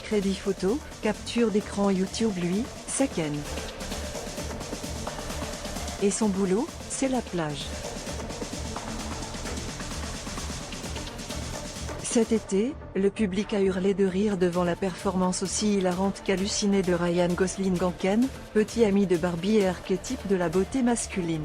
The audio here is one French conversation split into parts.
crédit photo, capture d'écran YouTube lui, c'est Ken. Et son boulot, c'est la plage. Cet été, le public a hurlé de rire devant la performance aussi hilarante qu'hallucinée de Ryan Gosling en Ken, petit ami de Barbie et archétype de la beauté masculine.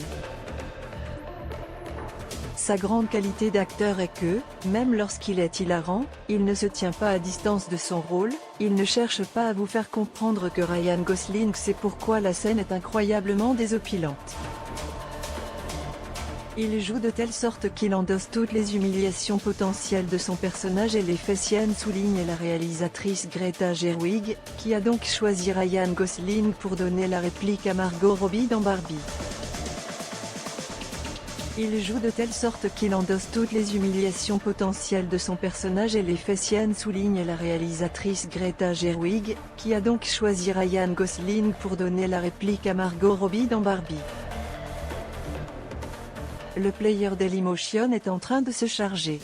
Sa grande qualité d'acteur est que, même lorsqu'il est hilarant, il ne se tient pas à distance de son rôle, il ne cherche pas à vous faire comprendre que Ryan Gosling sait pourquoi la scène est incroyablement désopilante. Il joue de telle sorte qu'il endosse toutes les humiliations potentielles de son personnage et les fait siennes, souligne la réalisatrice Greta Gerwig, qui a donc choisi Ryan Gosling pour donner la réplique à Margot Robbie dans Barbie. Il joue de telle sorte qu'il endosse toutes les humiliations potentielles de son personnage et les fait siennes, souligne la réalisatrice Greta Gerwig, qui a donc choisi Ryan Gosling pour donner la réplique à Margot Robbie dans Barbie. Le player Dailymotion est en train de se charger.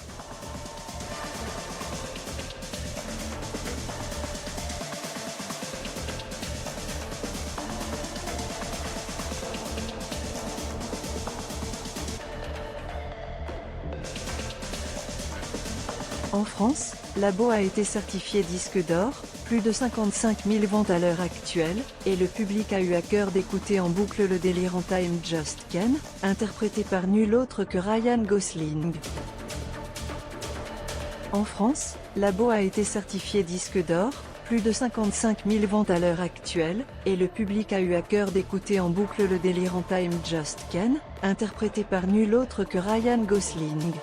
En France, Labo a été certifié disque d'or, plus de 55 000 ventes à l'heure actuelle, et le public a eu à cœur d'écouter en boucle le délirant I'm Just Ken, interprété par nul autre que Ryan Gosling. En France, Labo a été certifié disque d'or, plus de 55 000 ventes à l'heure actuelle, et le public a eu à cœur d'écouter en boucle le délirant I'm Just Ken, interprété par nul autre que Ryan Gosling.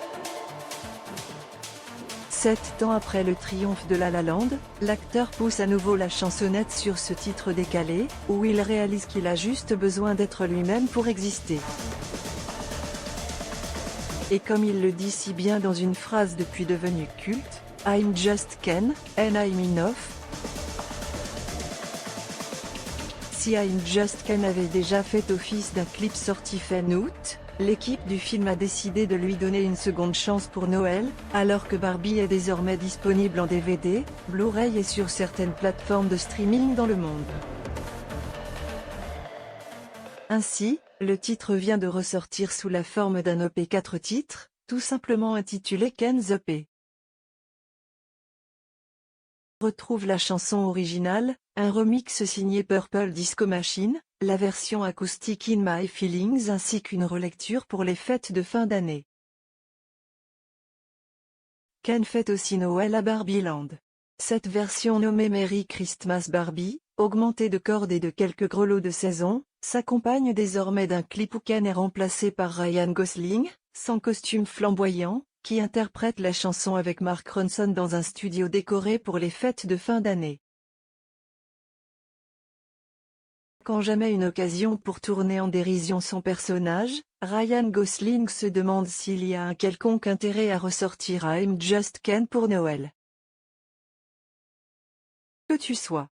7 ans après le triomphe de La La Land, l'acteur pousse à nouveau la chansonnette sur ce titre décalé, où il réalise qu'il a juste besoin d'être lui-même pour exister. Et comme il le dit si bien dans une phrase depuis devenue culte, I'm just Ken, and I'm enough. Si I'm Just Ken avait déjà fait office d'un clip sorti fin août, l'équipe du film a décidé de lui donner une seconde chance pour Noël, alors que Barbie est désormais disponible en DVD, Blu-ray et sur certaines plateformes de streaming dans le monde. Ainsi, le titre vient de ressortir sous la forme d'un EP 4 titres, tout simplement intitulé Ken's EP. Retrouve la chanson originale, un remix signé Purple Disco Machine, la version acoustique In My Feelings ainsi qu'une relecture pour les fêtes de fin d'année. Ken fête aussi Noël à Barbieland. Cette version nommée Merry Christmas Barbie, augmentée de cordes et de quelques grelots de saison, s'accompagne désormais d'un clip où Ken est remplacé par Ryan Gosling, sans costume flamboyant, qui interprète la chanson avec Mark Ronson dans un studio décoré pour les fêtes de fin d'année. Quand jamais une occasion pour tourner en dérision son personnage, Ryan Gosling se demande s'il y a un quelconque intérêt à ressortir I'm Just Ken pour Noël. Que tu sois